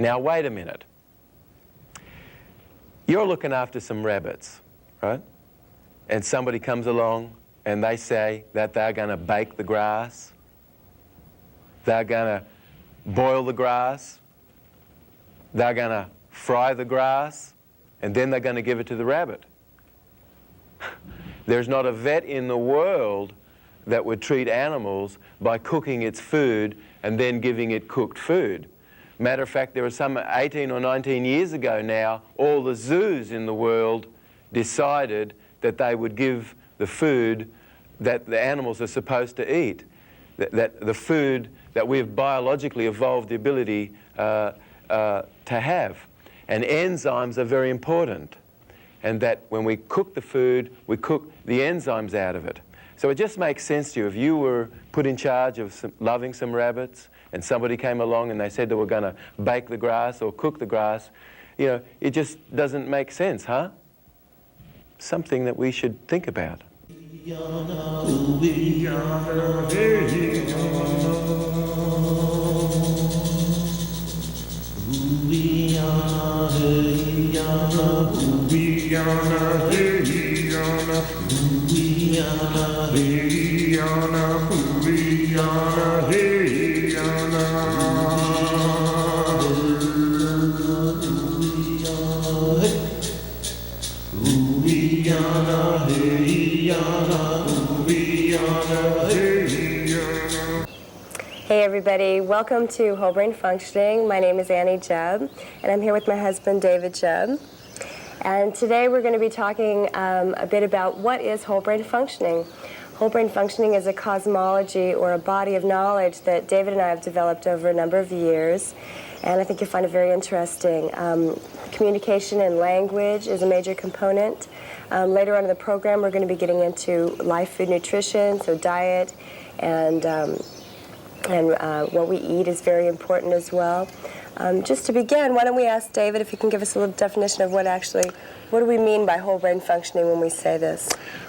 Now, wait a minute. You're looking after some rabbits, right? And somebody comes along and they say that they're going to bake the grass, they're going to boil the grass, they're going to fry the grass, and then they're going to give it to the rabbit. There's not a vet in the world that would treat animals by cooking its food and then giving it cooked food. Matter of fact, there was some 18 or 19 years ago now, all the zoos in the world decided that they would give the food that the animals are supposed to eat, that the food that we've biologically evolved the ability to have. And enzymes are very important. And that when we cook the food, we cook the enzymes out of it. So it just makes sense to you. If you were put in charge of loving some rabbits and somebody came along and they said they were going to bake the grass or cook the grass, you know, it just doesn't make sense, huh? Something that we should think about. Hey everybody, welcome to Whole Brain Functioning. My name is Annie Jubb, and I'm here with my husband David Jubb. And today we're going to be talking a bit about what is whole brain functioning. Whole brain functioning is a cosmology or a body of knowledge that David and I have developed over a number of years, and I think you'll find it very interesting. Communication and language is a major component. Later on in the program we're going to be getting into life, food, nutrition, so diet, and what we eat is very important as well. Just to begin, why don't we ask David if he can give us a little definition of what do we mean by whole brain functioning when we say this?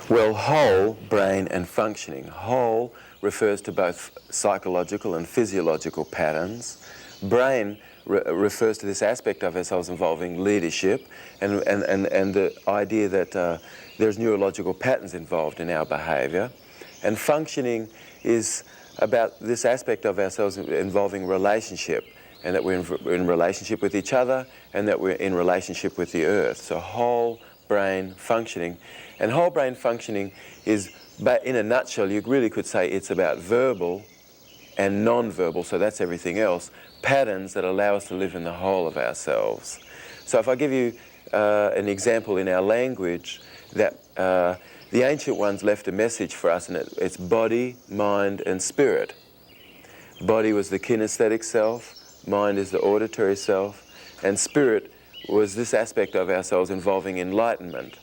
Well, whole brain and functioning. Whole refers to both psychological and physiological patterns. Brain refers to this aspect of ourselves involving leadership and the idea that there's neurological patterns involved in our behavior. And functioning is about this aspect of ourselves involving relationship, and that we're in relationship with each other and that we're in relationship with the earth. So whole brain functioning. And whole brain functioning is, in a nutshell, you really could say it's about verbal and non-verbal, so that's everything else, patterns that allow us to live in the whole of ourselves. So if I give you an example in our language, that the ancient ones left a message for us, and it's body, mind, and spirit. Body was the kinesthetic self, mind is the auditory self, and spirit was this aspect of ourselves involving enlightenment.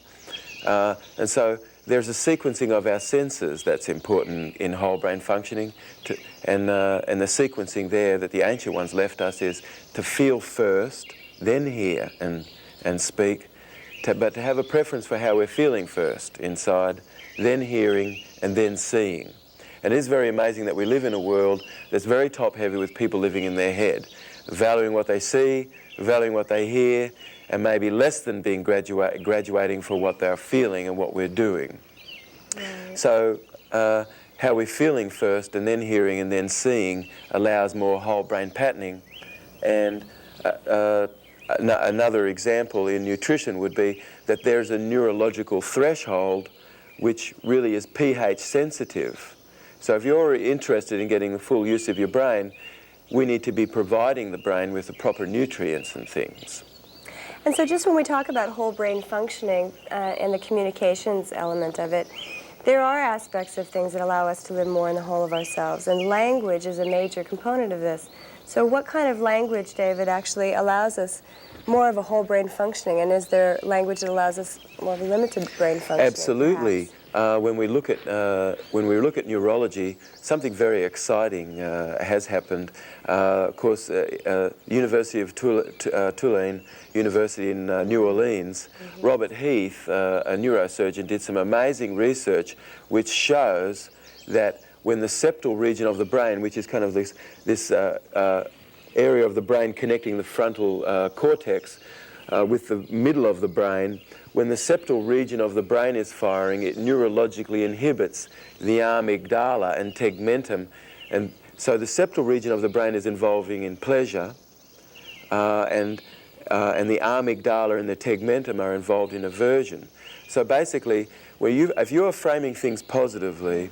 And so there's a sequencing of our senses that's important in whole brain functioning, and the sequencing there that the ancient ones left us is to feel first, then hear and speak, but to have a preference for how we're feeling first inside, then hearing, and then seeing. And it is very amazing that we live in a world that's very top-heavy with people living in their head, valuing what they see, valuing what they hear, and maybe less than being graduating for what they're feeling and what we're doing. Right. So how we're feeling first, and then hearing, and then seeing allows more whole brain patterning. And another example in nutrition would be that there's a neurological threshold which really is pH sensitive. So if you're interested in getting the full use of your brain, we need to be providing the brain with the proper nutrients and things. And so just when we talk about whole brain functioning and the communications element of it, there are aspects of things that allow us to live more in the whole of ourselves, and language is a major component of this. So what kind of language, David, actually allows us more of a whole brain functioning, and is there language that allows us more of a limited brain functioning? Absolutely. When we look at neurology, something very exciting has happened. Of course, University of Tulane, University in New Orleans, Robert Heath, a neurosurgeon, did some amazing research which shows that when the septal region of the brain, which is kind of this area of the brain connecting the frontal cortex with the middle of the brain, when the septal region of the brain is firing, it neurologically inhibits the amygdala and tegmentum. And so the septal region of the brain is involving in pleasure, and the amygdala and the tegmentum are involved in aversion. So basically, if you're framing things positively,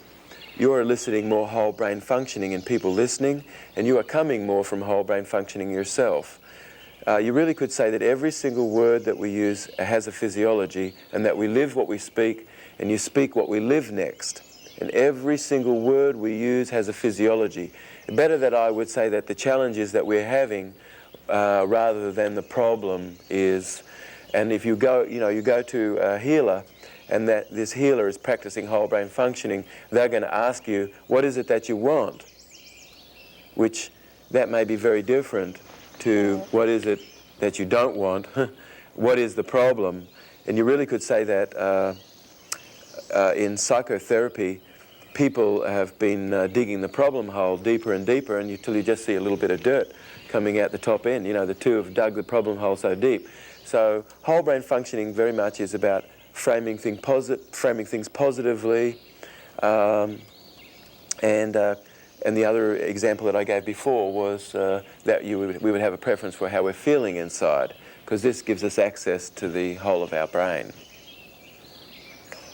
you're eliciting more whole brain functioning in people listening, and you are coming more from whole brain functioning yourself. You really could say that every single word that we use has a physiology, and that we live what we speak, and you speak what we live next. And every single word we use has a physiology. Better that I would say that the challenges that we're having rather than the problem is, and if you go to a healer, and that this healer is practicing whole brain functioning, they're going to ask you, what is it that you want? Which that may be very different to what is it that you don't want, what is the problem? And you really could say that in psychotherapy, people have been digging the problem hole deeper and deeper, and until you just see a little bit of dirt coming out the top end. You know, the two have dug the problem hole so deep. So whole brain functioning very much is about framing things positively, and the other example that I gave before was that we would have a preference for how we're feeling inside, because this gives us access to the whole of our brain.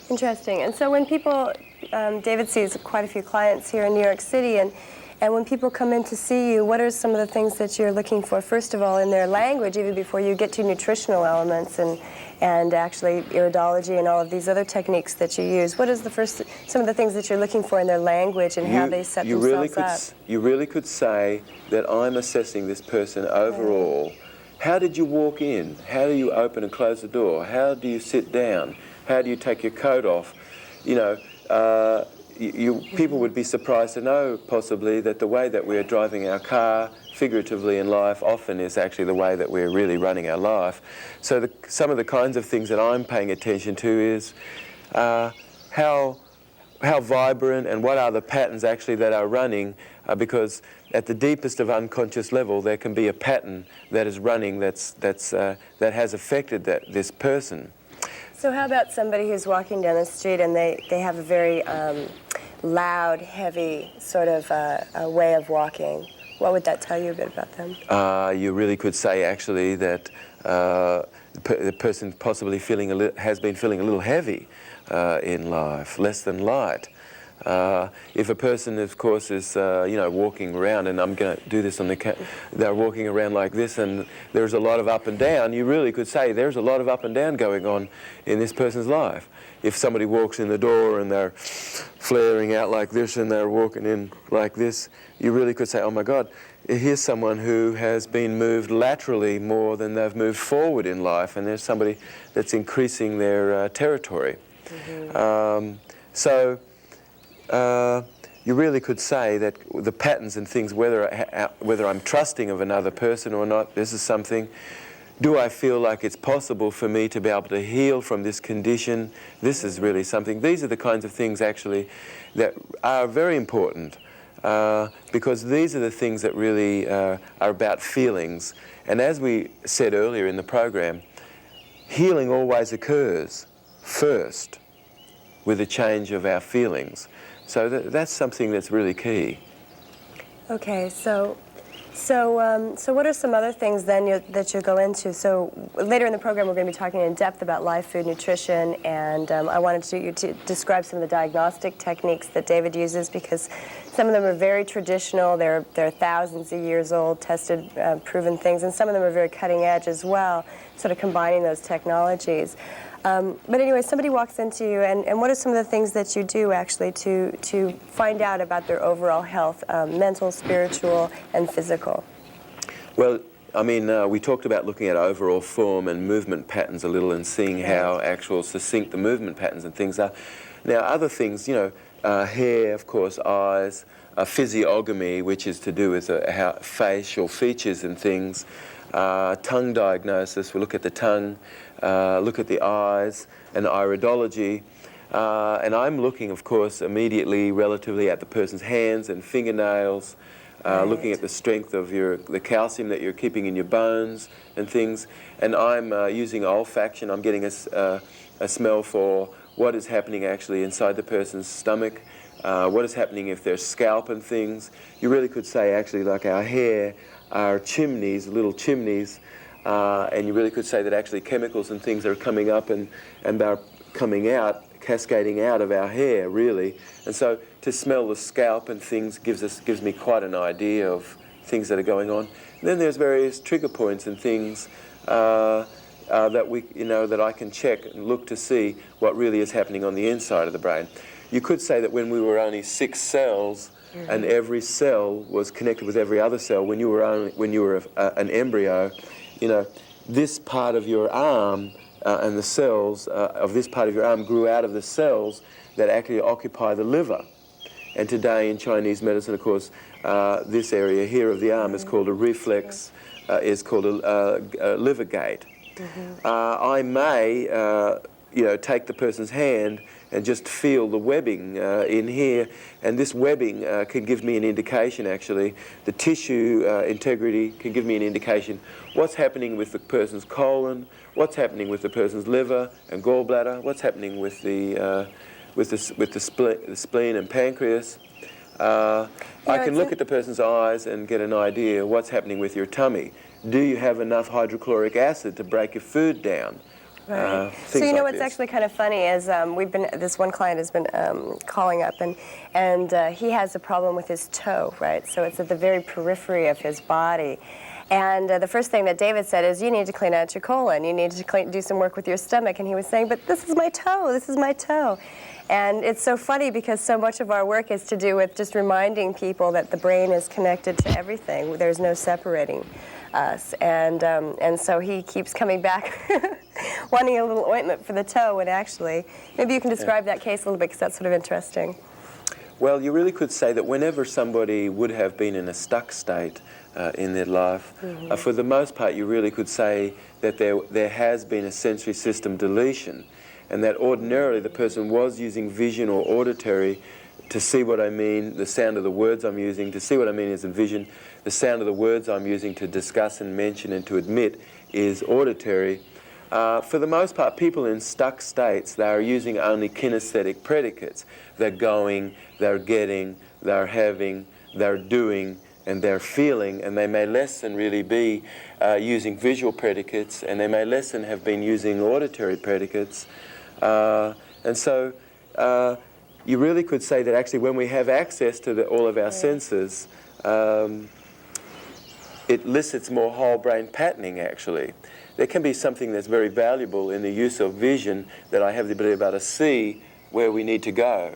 Interesting. And so when people, David sees quite a few clients here in New York City, and when people come in to see you, what are some of the things that you're looking for, first of all, in their language, even before you get to nutritional elements and actually iridology and all of these other techniques that you use? What is some of the things that you're looking for in their language and how they set themselves up? You really could say that I'm assessing this person overall. How did you walk in? How do you open and close the door? How do you sit down? How do you take your coat off? You know, people would be surprised to know, possibly, that the way that we're driving our car, figuratively in life, often is actually the way that we're really running our life. So some of the kinds of things that I'm paying attention to is how vibrant and what are the patterns actually that are running, because at the deepest of unconscious level there can be a pattern that is running that has affected this person. So how about somebody who's walking down the street and they have a very loud, heavy sort of a way of walking? What would that tell you a bit about them? You really could say actually that the person possibly has been feeling a little heavy in life, less than light. If a person, of course, is walking around, and I'm going to do this on they're walking around like this, and there's a lot of up and down, you really could say there's a lot of up and down going on in this person's life. If somebody walks in the door and they're flaring out like this and they're walking in like this, you really could say, oh my God, here's someone who has been moved laterally more than they've moved forward in life, and there's somebody that's increasing their territory. Mm-hmm. You really could say that the patterns and things, whether I'm trusting of another person or not, this is something. Do I feel like it's possible for me to be able to heal from this condition? This is really something. These are the kinds of things actually that are very important, because these are the things that really are about feelings. And as we said earlier in the program, healing always occurs first with a change of our feelings. So that's something that's really key. Okay, so what are some other things then that you go into? So later in the program we're going to be talking in depth about live food nutrition, and I wanted you to describe some of the diagnostic techniques that David uses, because some of them are very traditional, they're thousands of years old, tested, proven things, and some of them are very cutting edge as well, sort of combining those technologies. But anyway, somebody walks into you, and what are some of the things that you do actually to find out about their overall health, mental, spiritual, and physical? Well, I mean, we talked about looking at overall form and movement patterns a little, and seeing how actual succinct the movement patterns and things are. Now, other things, hair, of course, eyes, physiognomy, which is to do with how facial features and things, tongue diagnosis, we look at the tongue, look at the eyes, and iridology. And I'm looking, of course, immediately, relatively at the person's hands and fingernails, looking at the strength of the calcium that you're keeping in your bones and things. And I'm using olfaction. I'm getting a smell for what is happening actually inside the person's stomach, what is happening if there's scalp and things. You really could say actually like our hair are chimneys, little chimneys, and you really could say that actually chemicals and things are coming up and they're coming out, cascading out of our hair, really. And so to smell the scalp and things gives me quite an idea of things that are going on. And then there's various trigger points and things that I can check and look to see what really is happening on the inside of the brain. You could say that when we were only 6 cells, and every cell was connected with every other cell, when you were an embryo, this part of your arm and the cells of this part of your arm grew out of the cells that actually occupy the liver. And today in Chinese medicine, of course, this area here of the arm is called a reflex, is called a liver gate. I may, take the person's hand and just feel the webbing in here, and this webbing can give me an indication, actually. The tissue integrity can give me an indication what's happening with the person's colon, what's happening with the person's liver and gallbladder, what's happening with the spleen and pancreas. I can look at the person's eyes and get an idea what's happening with your tummy. Do you have enough hydrochloric acid to break your food down? Right. So what's actually kind of funny is this one client has been calling up, and he has a problem with his toe, right? So it's at the very periphery of his body. And the first thing that David said is, you need to clean out your colon. You need to do some work with your stomach. And he was saying, but this is my toe. This is my toe. And it's so funny because so much of our work is to do with just reminding people that the brain is connected to everything. There's no separating us. And so he keeps coming back wanting a little ointment for the toe, when actually, maybe you can describe that case a little bit, because that's sort of interesting. Well, you really could say that whenever somebody would have been in a stuck state in their life, for the most part, you really could say that there has been a sensory system deletion, and that ordinarily the person was using vision or auditory to see what I mean, the sound of the words I'm using, to see what I mean is in vision, the sound of the words I'm using to discuss and mention and to admit is auditory. For the most part, people in stuck states, they are using only kinesthetic predicates. They're going, they're getting, they're having, they're doing, and they're feeling, and they may less than really be using visual predicates, and they may less than have been using auditory predicates. And so you really could say that actually when we have access to all of our senses, it elicits more whole brain patterning, actually. There can be something that's very valuable in the use of vision, that I have the ability to be able to see where we need to go.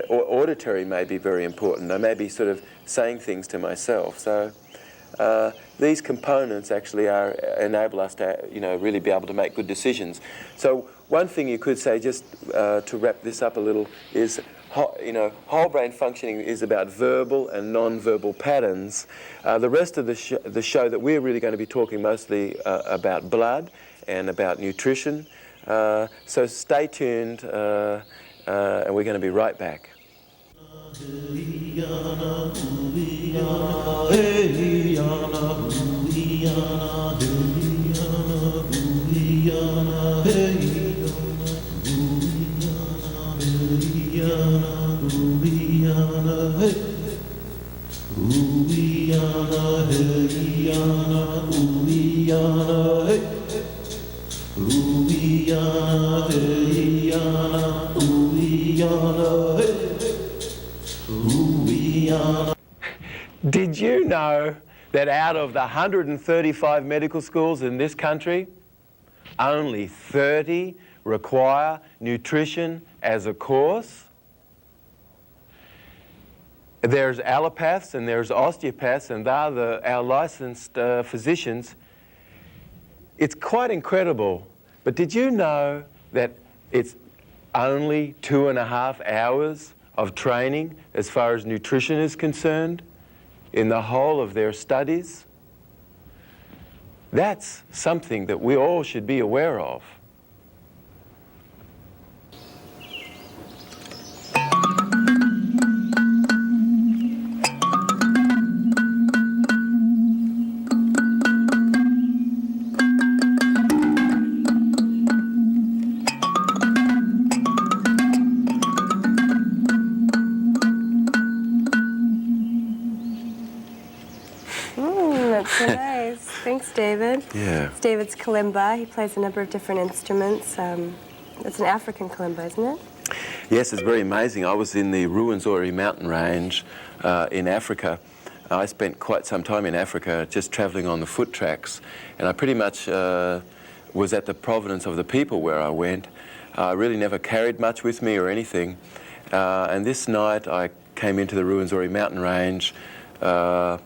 Auditory may be very important. I may be sort of saying things to myself. So these components actually enable us to, really be able to make good decisions. So one thing you could say, just to wrap this up a little, is whole brain functioning is about verbal and non-verbal patterns. The rest of the show that we're really going to be talking mostly about blood and about nutrition. So stay tuned, and we're going to be right back. Did you know that out of the 135 medical schools in this country, only 30 require nutrition as a course? There's allopaths and there's osteopaths, and they're our licensed physicians. It's quite incredible, but did you know that it's only 2.5 hours of training as far as nutrition is concerned in the whole of their studies? That's something that we all should be aware of. That's so nice. Thanks, David. Yeah. It's David's kalimba. He plays a number of different instruments. It's an African kalimba, isn't it? Yes, it's very amazing. I was in the Ruwenzori mountain range in Africa. I spent quite some time in Africa just traveling on the foot tracks, and I pretty much was at the providence of the people where I went. I really never carried much with me or anything. And this night I came into the Ruwenzori mountain range close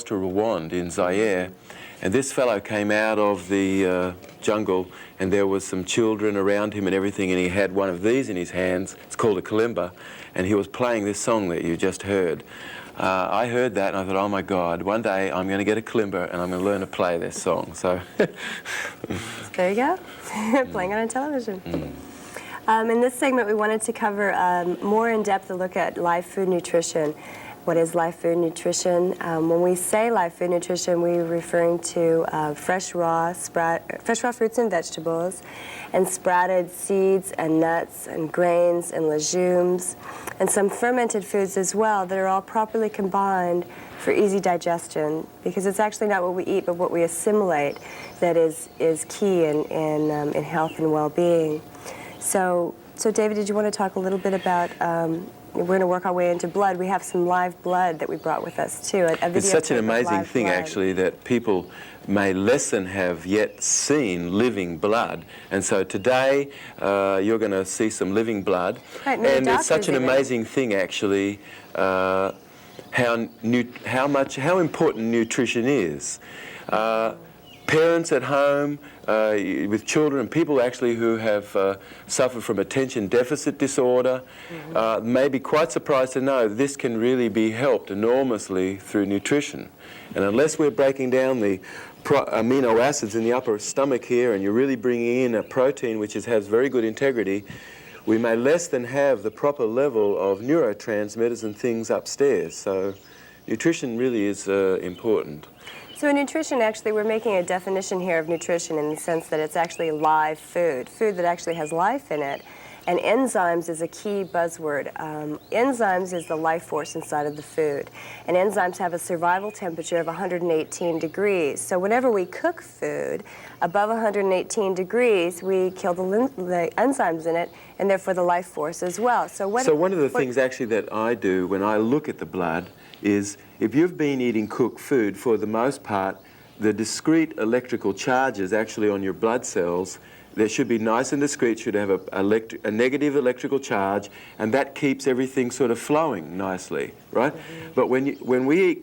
to Rwanda in Zaire. And this fellow came out of the jungle, and there was some children around him and everything, and he had one of these in his hands. It's called a kalimba, and he was playing this song that you just heard. I heard that and I thought, oh my God, one day I'm going to get a kalimba and I'm going to learn to play this song. So there you go, playing it on television. In this segment, we wanted to cover more in depth a look at live food nutrition. What is live food nutrition? When we say live food nutrition, we're referring to fresh raw fruits and vegetables, and sprouted seeds and nuts and grains and legumes, and some fermented foods as well that are all properly combined for easy digestion, because it's actually not what we eat but what we assimilate that is key in health and well-being. So David, did you want to talk a little bit about we're going to work our way into blood. We have some live blood that we brought with us, too. It's such an amazing thing, actually, that people may less than have yet seen living blood. And so today, you're going to see some living blood. Right, and it's such an amazing thing, actually, how important nutrition is. Parents at home with children, people actually who have suffered from attention deficit disorder, may be quite surprised to know this can really be helped enormously through nutrition. And unless we're breaking down the amino acids in the upper stomach here, and you're really bringing in a protein which has very good integrity, we may less than have the proper level of neurotransmitters and things upstairs. So nutrition really is important. So in nutrition, actually, we're making a definition here of nutrition in the sense that it's actually live food that actually has life in it. And enzymes is a key buzzword. Enzymes is the life force inside of the food. And enzymes have a survival temperature of 118 degrees. So whenever we cook food above 118 degrees, we kill the enzymes in it, and therefore the life force as well. So one of the things actually that I do when I look at the blood is, if you've been eating cooked food, for the most part, the discrete electrical charges actually on your blood cells, they should be nice and discrete, should have a negative electrical charge, and that keeps everything sort of flowing nicely, right? But when we eat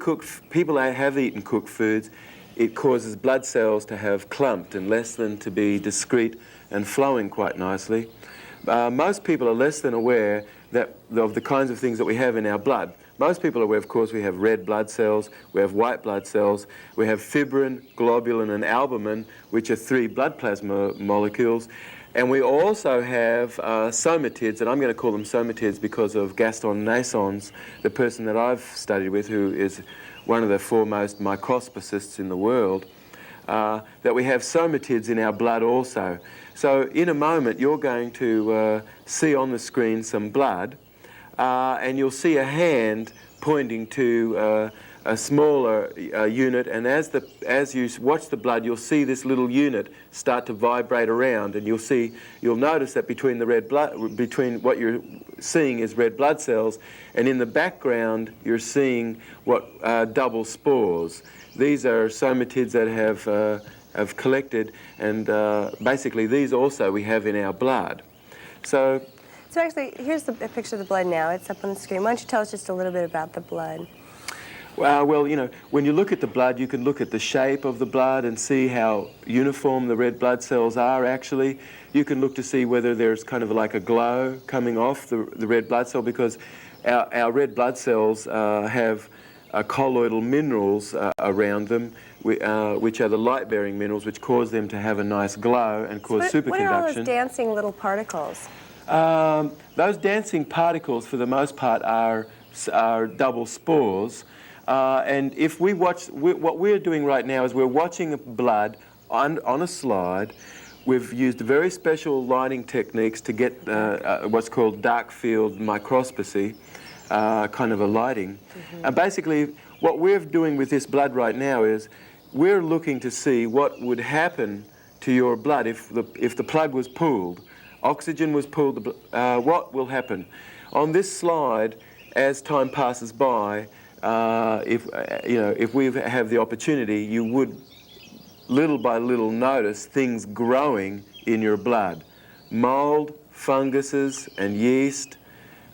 people have eaten cooked foods, it causes blood cells to have clumped and less than to be discrete and flowing quite nicely. Most people are less than aware of the kinds of things that we have in our blood. Most people are aware, of course, we have red blood cells, we have white blood cells, we have fibrin, globulin, and albumin, which are 3 blood plasma molecules. And we also have somatids, and I'm going to call them somatids because of Gaston Nasson's, the person that I've studied with, who is one of the foremost microscopists in the world, that we have somatids in our blood also. So in a moment, you're going to see on the screen some blood, and you'll see a hand pointing to a smaller unit, and as you watch the blood, you'll see this little unit start to vibrate around, and you'll notice that between what you're seeing is red blood cells, and in the background you're seeing what double spores. These are somatids that have collected, and basically these also we have in our blood. So actually, here's a picture of the blood now. It's up on the screen. Why don't you tell us just a little bit about the blood? Well, when you look at the blood, you can look at the shape of the blood and see how uniform the red blood cells are actually. You can look to see whether there's kind of like a glow coming off the red blood cell, because our red blood cells have colloidal minerals around them, which are the light-bearing minerals, which cause them to have a nice glow and cause superconduction. What are all those dancing little particles? Those dancing particles, for the most part, are double spores. And if we watch, what we're doing right now is we're watching blood on a slide. We've used very special lighting techniques to get what's called dark field microscopy. kind of a lighting. And basically, what we're doing with this blood right now is we're looking to see what would happen to your blood if the plug was pulled, oxygen was pulled, what will happen? On this slide, as time passes by, if we have the opportunity, you would little by little notice things growing in your blood. Mold, funguses and yeast,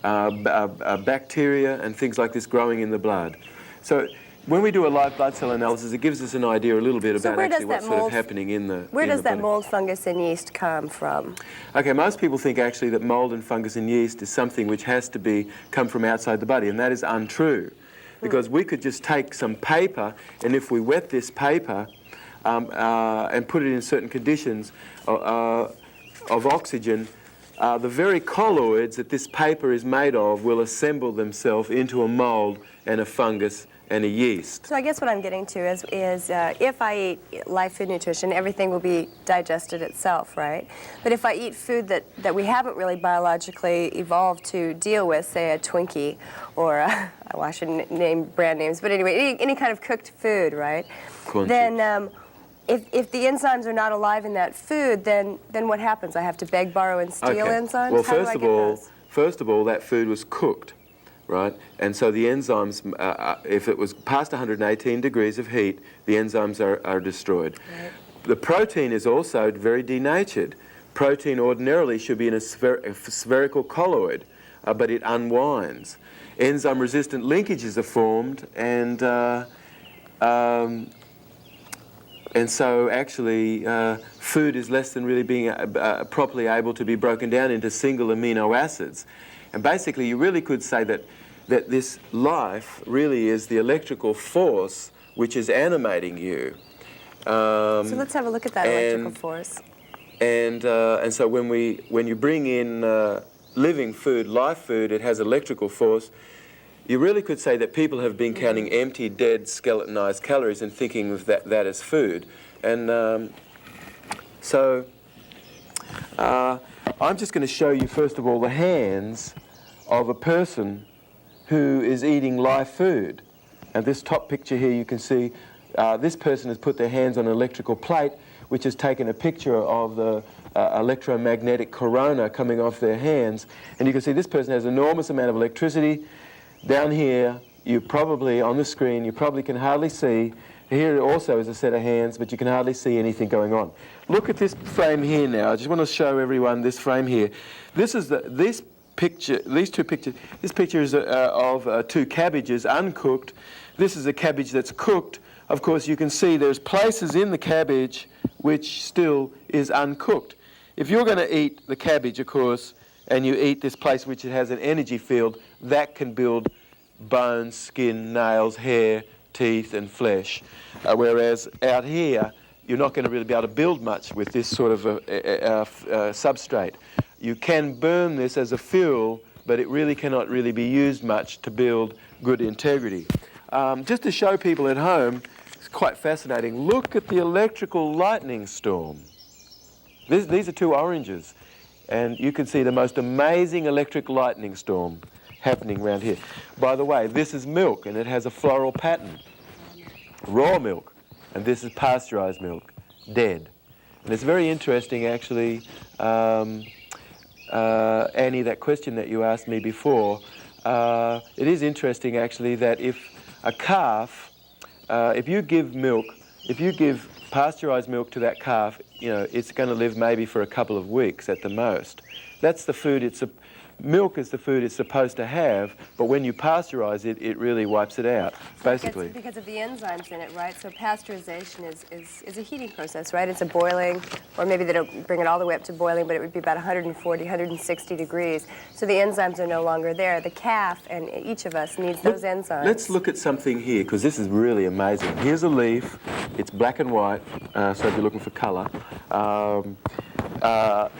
bacteria and things like this growing in the blood. So when we do a live blood cell analysis, it gives us an idea a little bit about actually what's sort of happening in the Where does that body. mold, fungus, and yeast come from? Okay, most people think actually that mold and fungus and yeast is something which has to come from outside the body, and that is untrue. Because we could just take some paper, and if we wet this paper and put it in certain conditions of oxygen, the very colloids that this paper is made of will assemble themselves into a mold and a fungus and a yeast. So I guess what I'm getting to is if I eat live food nutrition, everything will be digested itself, right? But if I eat food that we haven't really biologically evolved to deal with, say a Twinkie or well, I shouldn't name brand names, but anyway, any kind of cooked food, right? Then if the enzymes are not alive in that food, then what happens? I have to beg, borrow, and steal enzymes? Well, How first of all, that food was cooked, right? And so the enzymes, if it was past 118 degrees of heat, the enzymes are destroyed. Right. The protein is also very denatured. Protein ordinarily should be in a spherical colloid, but it unwinds. Enzyme-resistant linkages are formed, and so actually food is less than really being properly able to be broken down into single amino acids. And basically you really could say that this life really is the electrical force which is animating you. So let's have a look at that electrical force. And so when you bring in living food, live food, it has electrical force. You really could say that people have been counting empty, dead, skeletonized calories and thinking of that as food. And so I'm just going to show you, first of all, the hands of a person who is eating live food. And this top picture here, you can see this person has put their hands on an electrical plate, which has taken a picture of the electromagnetic corona coming off their hands. And you can see this person has an enormous amount of electricity. Down here, you probably, on the screen, you probably can hardly see. Here also is a set of hands, but you can hardly see anything going on. Look at this frame here now. I just want to show everyone this frame here. This is these two pictures. This picture is of two cabbages, uncooked. This is a cabbage that's cooked. Of course, you can see there's places in the cabbage which still is uncooked. If you're going to eat the cabbage, of course, and you eat this place which it has an energy field, that can build bones, skin, nails, hair, teeth and flesh. Whereas out here, you're not going to really be able to build much with this sort of substrate. You can burn this as a fuel, but it really cannot really be used much to build good integrity. Just to show people at home, it's quite fascinating. Look at the electrical lightning storm. These are two oranges. And you can see the most amazing electric lightning storm happening around here. By the way, this is milk, and it has a floral pattern. Raw milk. And this is pasteurized milk, dead. And it's very interesting, actually, Annie, that question that you asked me before. It is interesting, actually, that if a calf, if you give pasteurized milk to that calf, it's going to live maybe for a couple of weeks at the most. That's the food milk is the food it's supposed to have, but when you pasteurize it, it really wipes it out, basically. Because of the enzymes in it, right? So pasteurization is a heating process, right? It's a boiling, or maybe they don't bring it all the way up to boiling, but it would be about 140, 160 degrees. So the enzymes are no longer there. The calf and each of us needs those enzymes. Let's look at something here, because this is really amazing. Here's a leaf. It's black and white, so if you're looking for color.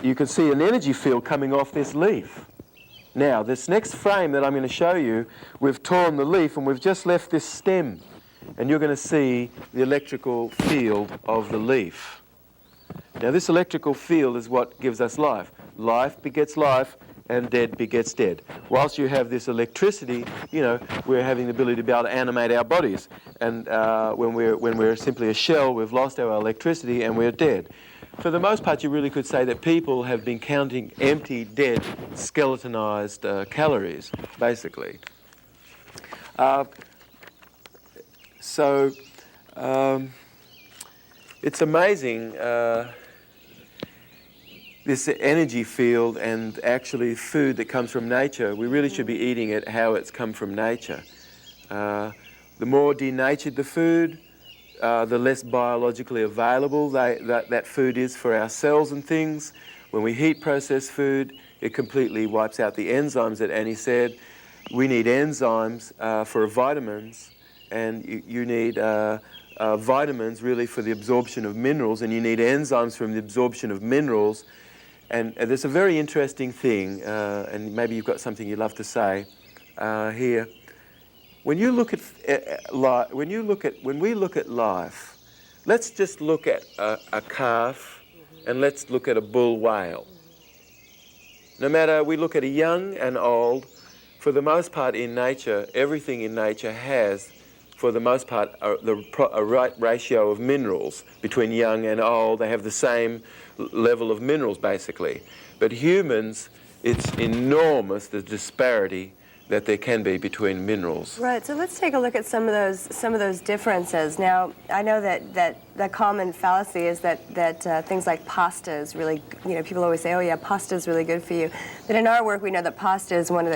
You can see an energy field coming off this leaf. Now, this next frame that I'm going to show you, we've torn the leaf and we've just left this stem. And you're going to see the electrical field of the leaf. Now, this electrical field is what gives us life. Life begets life, and dead begets dead. Whilst you have this electricity, you know, we're having the ability to be able to animate our bodies. And when we're simply a shell, we've lost our electricity and we're dead. For the most part, you really could say that people have been counting empty, dead, skeletonized calories, basically. It's amazing, this energy field and actually food that comes from nature. We really should be eating it how it's come from nature. The more denatured the food, the less biologically available that food is for our cells and things. When we heat processed food, it completely wipes out the enzymes that Annie said. We need enzymes for vitamins, and you need vitamins really for the absorption of minerals, and you need enzymes from the absorption of minerals. And there's a very interesting thing, and maybe you've got something you'd love to say here. When you look at when we look at life, let's just look at a calf, and let's look at a bull whale. No matter we look at a young and old, for the most part in nature, everything in nature has, for the most part, a right ratio of minerals between young and old. They have the same level of minerals, basically. But humans, it's enormous, the disparity that there can be between minerals. Right, so let's take a look at some of those differences. Now, I know that the common fallacy is that things like pasta is really, you know, people always say, oh yeah, pasta is really good for you. But in our work, we know that pasta is one of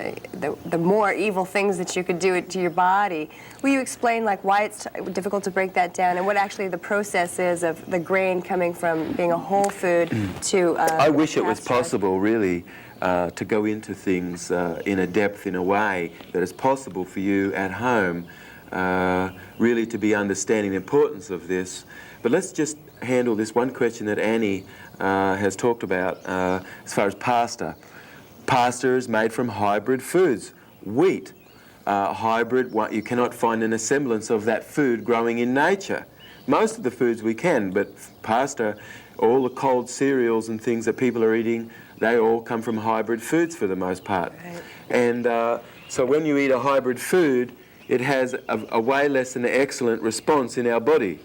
the more evil things that you could do to your body. Will you explain like why it's difficult to break that down and what actually the process is of the grain coming from being a whole food to I wish it was possible, really, to go into things in a depth, in a way that is possible for you at home, really to be understanding the importance of this. But let's just handle this one question that Annie has talked about as far as pasta. Pasta is made from hybrid foods. Wheat, hybrid, you cannot find an semblance of that food growing in nature. Most of the foods we can, but pasta, all the cold cereals and things that people are eating, they all come from hybrid foods for the most part. Right. And so when you eat a hybrid food, it has a way less than excellent response in our body.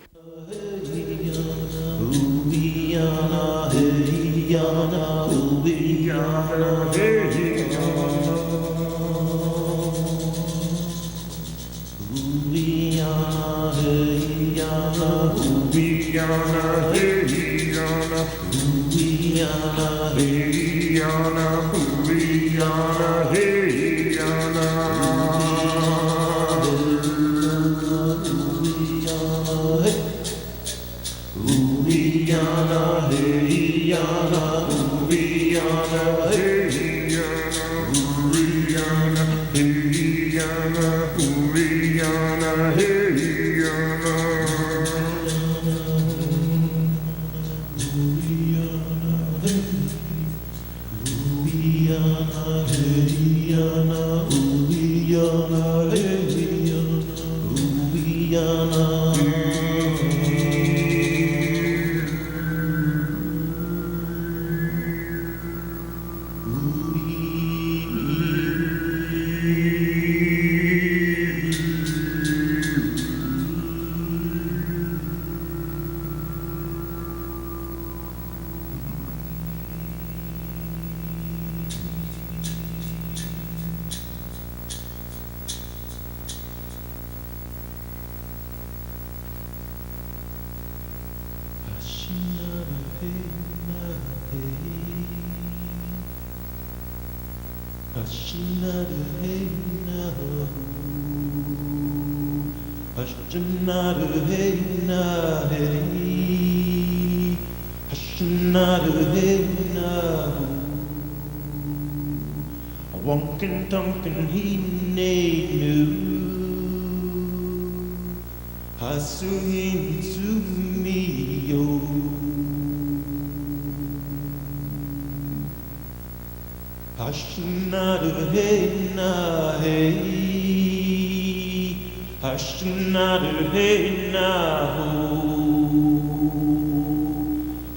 Wonkin tonkin he need new Hasuin to me yo Hashnadu hey na hey Hashnadu hey na ho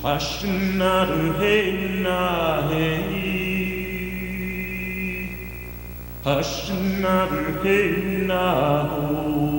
Hashnadu hey na hey Hush another hey now.